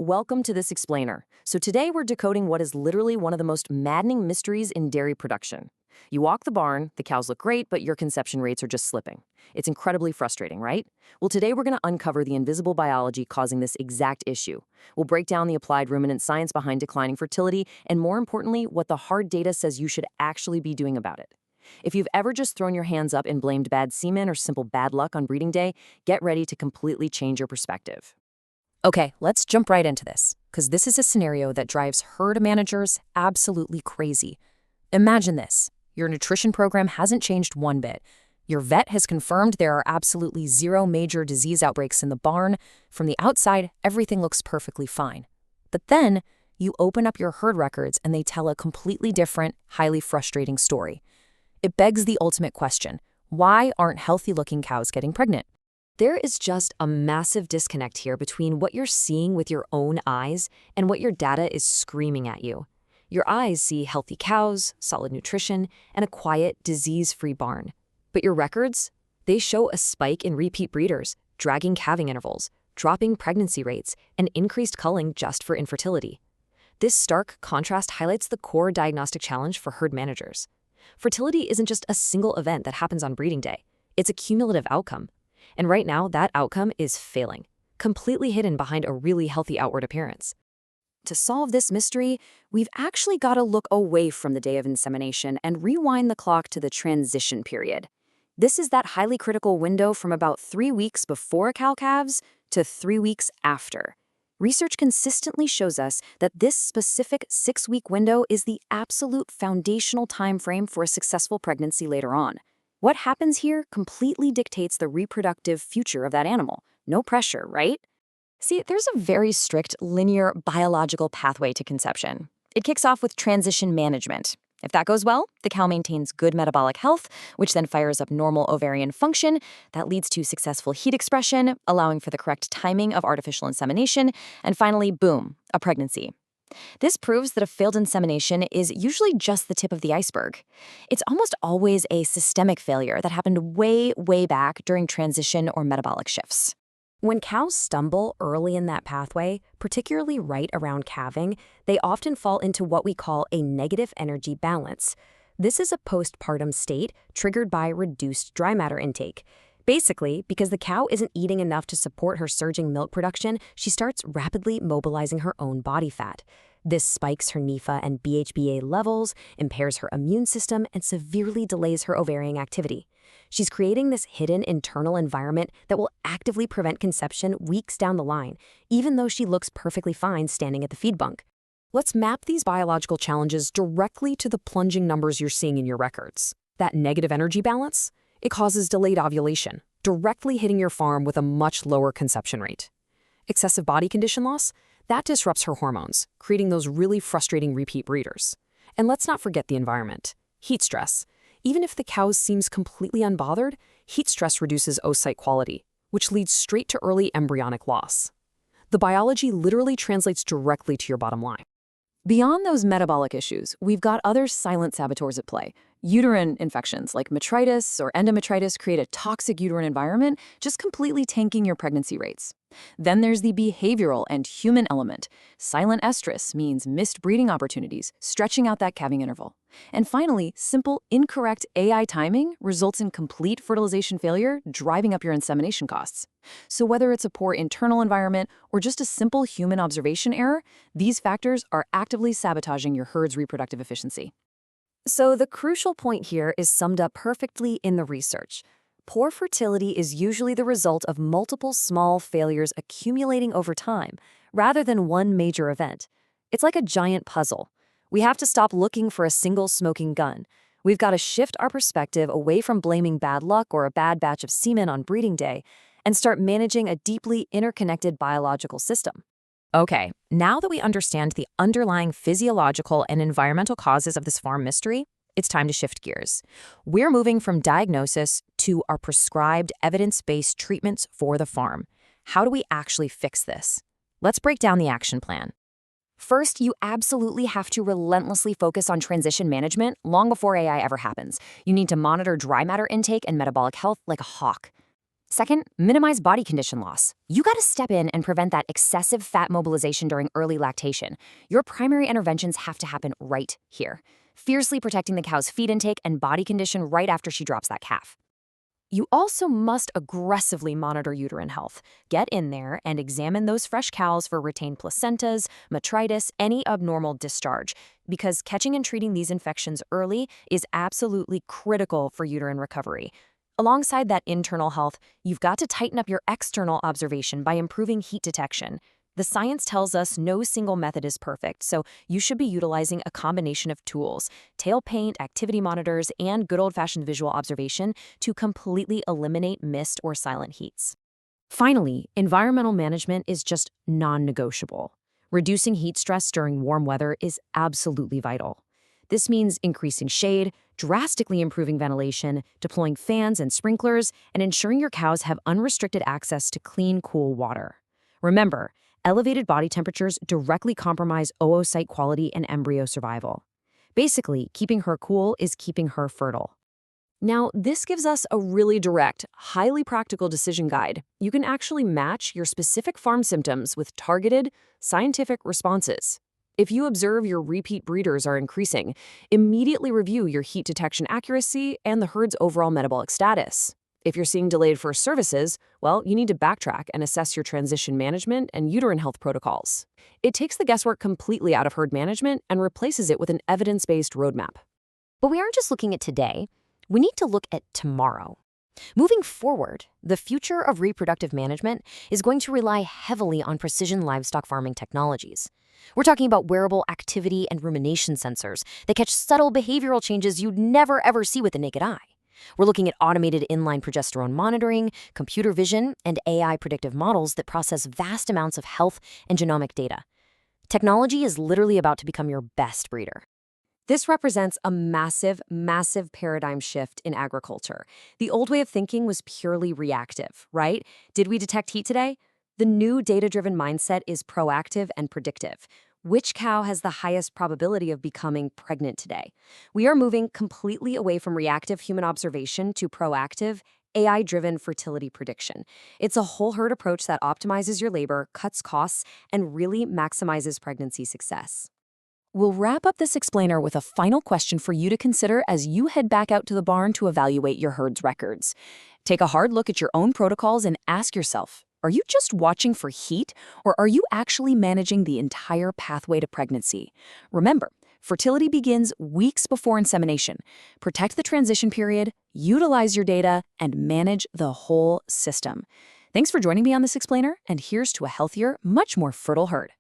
welcome to this explainer. So today we're decoding what is literally one of the most maddening mysteries in dairy production. You walk the barn, the cows look great, but your conception rates are just slipping. It's incredibly frustrating, right? Well, today we're going to uncover the invisible biology causing this exact issue. We'll break down the applied ruminant science behind declining fertility, and more importantly, what the hard data says you should actually be doing about it. If you've ever just thrown your hands up and blamed bad semen or simple bad luck on breeding day, get ready to completely change your perspective. Okay, let's jump right into this, because this is a scenario that drives herd managers absolutely crazy. Imagine this. Your nutrition program hasn't changed one bit. Your vet has confirmed there are absolutely zero major disease outbreaks in the barn. From the outside, everything looks perfectly fine. But then, you open up your herd records and they tell a completely different, highly frustrating story. It begs the ultimate question: why aren't healthy-looking cows getting pregnant? There is just a massive disconnect here between what you're seeing with your own eyes and what your data is screaming at you. Your eyes see healthy cows, solid nutrition, and a quiet, disease-free barn. But your records? They show a spike in repeat breeders, dragging calving intervals, dropping pregnancy rates, and increased culling just for infertility. This stark contrast highlights the core diagnostic challenge for herd managers. Fertility isn't just a single event that happens on breeding day. It's a cumulative outcome. And right now, that outcome is failing, completely hidden behind a really healthy outward appearance. To solve this mystery, we've actually got to look away from the day of insemination and rewind the clock to the transition period. This is that highly critical window from about 3 weeks before a cow calves to 3 weeks after. Research consistently shows us that this specific 6-week window is the absolute foundational time frame for a successful pregnancy later on. What happens here completely dictates the reproductive future of that animal. No pressure, right? See, there's a very strict linear biological pathway to conception. It kicks off with transition management. If that goes well, the cow maintains good metabolic health, which then fires up normal ovarian function. That leads to successful heat expression, allowing for the correct timing of artificial insemination, and finally, boom, a pregnancy. This proves that a failed insemination is usually just the tip of the iceberg. It's almost always a systemic failure that happened way, way back during transition or metabolic shifts. When cows stumble early in that pathway, particularly right around calving, they often fall into what we call a negative energy balance. This is a postpartum state triggered by reduced dry matter intake. Basically, because the cow isn't eating enough to support her surging milk production, she starts rapidly mobilizing her own body fat. This spikes her NEFA and BHBA levels, impairs her immune system, and severely delays her ovarian activity. She's creating this hidden internal environment that will actively prevent conception weeks down the line, even though she looks perfectly fine standing at the feed bunk. Let's map these biological challenges directly to the plunging numbers you're seeing in your records. That negative energy balance? It causes delayed ovulation, directly hitting your farm with a much lower conception rate. Excessive body condition loss? That disrupts her hormones, creating those really frustrating repeat breeders. And let's not forget the environment. Heat stress. Even if the cow seems completely unbothered, heat stress reduces oocyte quality, which leads straight to early embryonic loss. The biology literally translates directly to your bottom line. Beyond those metabolic issues, we've got other silent saboteurs at play. Uterine infections like metritis or endometritis create a toxic uterine environment, just completely tanking your pregnancy rates. Then there's the behavioral and human element. Silent estrus means missed breeding opportunities, stretching out that calving interval. And finally, simple, incorrect AI timing results in complete fertilization failure, driving up your insemination costs. So whether it's a poor internal environment or just a simple human observation error, these factors are actively sabotaging your herd's reproductive efficiency. So the crucial point here is summed up perfectly in the research. Poor fertility is usually the result of multiple small failures accumulating over time, rather than one major event. It's like a giant puzzle. We have to stop looking for a single smoking gun. We've got to shift our perspective away from blaming bad luck or a bad batch of semen on breeding day and start managing a deeply interconnected biological system. Okay, now that we understand the underlying physiological and environmental causes of this farm mystery, it's time to shift gears. We're moving from diagnosis to our prescribed evidence-based treatments for the farm. How do we actually fix this? Let's break down the action plan. First, you absolutely have to relentlessly focus on transition management long before AI ever happens. You need to monitor dry matter intake and metabolic health like a hawk. Second, minimize body condition loss. You gotta step in and prevent that excessive fat mobilization during early lactation. Your primary interventions have to happen right here, fiercely protecting the cow's feed intake and body condition right after she drops that calf. You also must aggressively monitor uterine health. Get in there and examine those fresh cows for retained placentas, metritis, any abnormal discharge, because catching and treating these infections early is absolutely critical for uterine recovery. Alongside that internal health, you've got to tighten up your external observation by improving heat detection. The science tells us no single method is perfect, so you should be utilizing a combination of tools, tail paint, activity monitors, and good old-fashioned visual observation to completely eliminate missed or silent heats. Finally, environmental management is just non-negotiable. Reducing heat stress during warm weather is absolutely vital. This means increasing shade, drastically improving ventilation, deploying fans and sprinklers, and ensuring your cows have unrestricted access to clean, cool water. Remember, elevated body temperatures directly compromise oocyte quality and embryo survival. Basically, keeping her cool is keeping her fertile. Now, this gives us a really direct, highly practical decision guide. You can actually match your specific farm symptoms with targeted, scientific responses. If you observe your repeat breeders are increasing, immediately review your heat detection accuracy and the herd's overall metabolic status. If you're seeing delayed first services, well, you need to backtrack and assess your transition management and uterine health protocols. It takes the guesswork completely out of herd management and replaces it with an evidence-based roadmap. But we aren't just looking at today. We need to look at tomorrow. Moving forward, the future of reproductive management is going to rely heavily on precision livestock farming technologies. We're talking about wearable activity and rumination sensors that catch subtle behavioral changes you'd never ever see with the naked eye. We're looking at automated inline progesterone monitoring, computer vision, and AI predictive models that process vast amounts of health and genomic data. Technology is literally about to become your best breeder. This represents a massive, massive paradigm shift in agriculture. The old way of thinking was purely reactive, right? Did we detect heat today? The new data-driven mindset is proactive and predictive. Which cow has the highest probability of becoming pregnant today? We are moving completely away from reactive human observation to proactive, AI-driven fertility prediction. It's a whole herd approach that optimizes your labor, cuts costs, and really maximizes pregnancy success. We'll wrap up this explainer with a final question for you to consider as you head back out to the barn to evaluate your herd's records. Take a hard look at your own protocols and ask yourself, are you just watching for heat, or are you actually managing the entire pathway to pregnancy? Remember, fertility begins weeks before insemination. Protect the transition period, utilize your data, and manage the whole system. Thanks for joining me on this explainer, and here's to a healthier, much more fertile herd.